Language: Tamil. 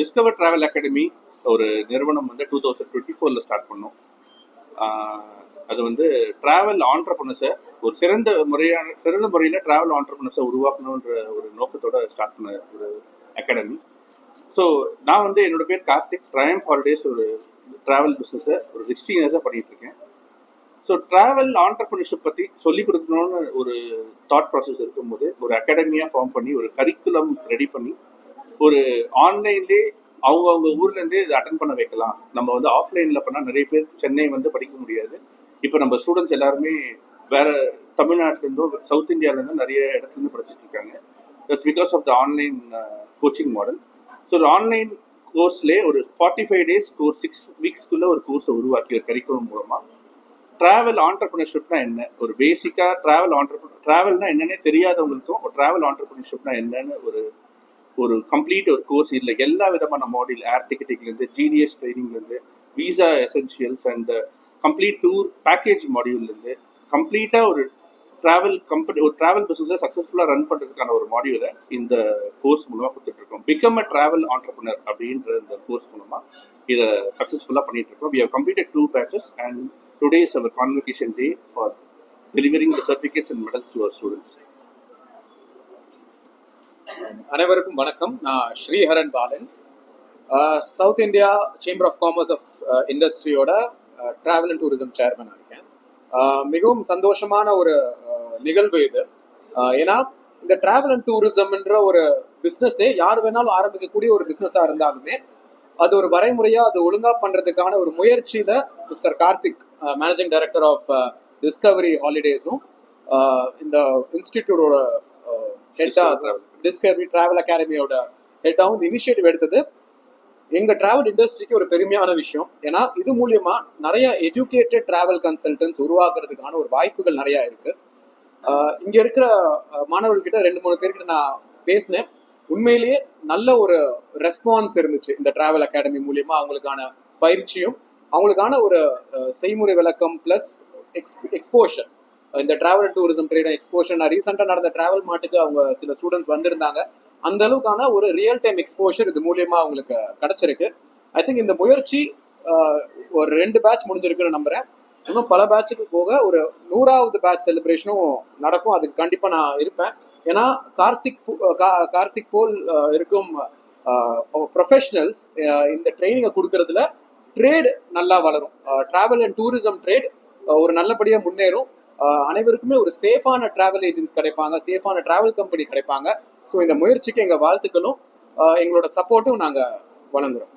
டிஸ்கவர் டிராவல் அகாடமி ஒரு நிறுவனம் வந்து 2024 ஸ்டார்ட் பண்ணோம். அது வந்து டிராவல் ஆண்டர்பிரினர்ஸை ஒரு சிறந்த முறையில் டிராவல் ஆண்டர்பிரினர்ஸை உருவாக்கணுன்ற ஒரு நோக்கத்தோட ஸ்டார்ட் பண்ண ஒரு அகாடமி. ஸோ நான் வந்து என்னோட பேர் கார்த்திக். ட்ரையம்ப் ஹாலிடேஸ் ஒரு ட்ராவல் பிஸ்னஸை ஒரு 16 இயர்ஸாக பண்ணிட்டு இருக்கேன். ஸோ ட்ராவல் ஆண்டர்பிரினர்ஷிப் பற்றி சொல்லிக் கொடுக்கணும்னு ஒரு தாட் ப்ராசஸ் இருக்கும்போது ஒரு அகாடமியாக ஃபார்ம் பண்ணி ஒரு கரிக்குலம் ரெடி பண்ணி ஒரு ஆன்லைன்லேயே அவங்க ஊர்லேருந்தே இதை அட்டன் பண்ண வைக்கலாம். நம்ம வந்து ஆஃப்லைனில் பண்ணால் நிறைய பேர் சென்னை வந்து படிக்க முடியாது. இப்போ நம்ம ஸ்டூடெண்ட்ஸ் எல்லாருமே வேறு தமிழ்நாட்டிலேருந்தும் சவுத் இந்தியாவிலேருந்தும் நிறைய இடத்துலேருந்து படிச்சுட்டு இருக்காங்க. That's because of the online coaching model. So ஒரு ஆன்லைன் கோர்ஸ்லேயே ஒரு 45 டேஸ் கோர்ஸ் 6 வீக்ஸ்க்குள்ளே ஒரு கோர்ஸை உருவாக்கி ஒரு கரிக்குலம் மூலமாக ட்ராவல் ஆண்டர்பிரினர்ஷிப்னா என்ன, ஒரு பேசிக்காக ட்ராவல்னா என்னன்னே தெரியாதவங்களுக்கும் ஒரு ட்ராவல் ஆண்டர்பிரினர்ஷிப்னா என்னன்னு ஒரு கம்ப்ளீட் ஒரு கோர்ஸ். இதில் எல்லா விதமான மாடியூல், ஏர் டிக்கெட்டிங்லேருந்து ஜிடிஎஸ் ட்ரைனிங்லேருந்து visa essentials and complete tour package மாடியூல்லேருந்து கம்ப்ளீட்டாக ஒரு ட்ராவல் பிஸ்னஸை சக்ஸஸ்ஃபுல்லாக ரன் பண்ணுறதுக்கான ஒரு மாடியூலை இந்த கோர்ஸ் மூலமாக கொடுத்துட்ருக்கோம். பிகம் அ ட்ராவல் ஆண்டர்பிரினர் அப்படின்ற இந்த கோர்ஸ் மூலமாக இதை சக்ஸஸ்ஃபுல்லாக பண்ணிகிட்ருக்கோம். We have completed 2 batches and today is our convocation day for delivering the certificates and medals to our students. அனைவருக்கும் வணக்கம். நான் Sriharan Balan, south India chamber of commerce of இண்டஸ்ட்ரியோட ட்ராவல் அண்ட் டூரிசம் சேர்மனாக இருக்கேன். மிகவும் சந்தோஷமான ஒரு நிகழ்வு இது. ஏன்னா இந்த ட்ராவல் அண்ட் டூரிசம்ன்ற ஒரு பிஸ்னஸே யார் வேணாலும் ஆரம்பிக்கக்கூடிய ஒரு பிஸ்னஸாக இருந்தாலுமே அது ஒரு வரைமுறையாக அது ஒழுங்காக பண்ணுறதுக்கான ஒரு முயற்சியில் mister Karthik, managing director of discovery ஹாலிடேஸும் இந்த இன்ஸ்டிடியூட்டோட ஹெட்டாக டிஸ்கவரி டிராவல் அகாடமியோட ஹெட்டாகவும் இந்த இனிஷியேட்டிவ் எடுத்தது எங்கள் டிராவல் இண்டஸ்ட்ரிக்கு ஒரு பெருமையான விஷயம். ஏன்னா இது மூலியமா நிறைய எஜுகேட்டட் டிராவல் கன்சல்டன்ஸ் உருவாக்குறதுக்கான ஒரு வாய்ப்புகள் நிறையா இருக்கு. இங்கே இருக்கிற மாணவர்கள்கிட்ட 2-3 பேர்கிட்ட நான் பேசினேன். உண்மையிலேயே நல்ல ஒரு ரெஸ்பான்ஸ் இருந்துச்சு. இந்த டிராவல் அகாடமி மூலியமா அவங்களுக்கான பயிற்சியும் அவங்களுக்கான ஒரு செய்முறை விளக்கம் பிளஸ் எக்ஸ்போஷர், இந்த டிராவல் டூரிசம் ட்ரேட் எக்ஸ்போஷர். நான் ரீசெண்டாக நடந்த டிராவல் மாட்டுக்கு அவங்க சில ஸ்டூடெண்ட்ஸ் வந்திருந்தாங்க. அந்த அளவுக்கான ஒரு ரியல் டைம் எக்ஸ்போஷர் இது மூலியமா அவங்களுக்கு கிடைச்சிருக்கு. ஐ திங்க் இந்த முயற்சி ஒரு 2 பேட்ச் முடிஞ்சிருக்குன்னு நம்புறேன். இன்னும் பல பேட்சுக்கு போக ஒரு 100வது பேட்ச் செலிப்ரேஷனும் நடக்கும். அதுக்கு கண்டிப்பாக நான் இருப்பேன். ஏன்னா கார்த்திக் போல் இருக்கும் ப்ரொஃபஷனல்ஸ் இந்த ட்ரைனிங்கை கொடுக்கறதுல ட்ரேட் நல்லா வளரும். டிராவல் அண்ட் டூரிசம் ட்ரேட் ஒரு நல்லபடியாக முன்னேறும். அனைவருக்குமே ஒரு சேஃபான டிராவல் ஏஜென்ட்ஸ் கிடைப்பாங்க, சேஃபான டிராவல் கம்பெனி கிடைப்பாங்க. ஸோ இந்த முயற்சிக்கு எங்கள் வாழ்த்துக்களும் எங்களோட சப்போர்ட்டும் நாங்கள் வழங்குறோம்.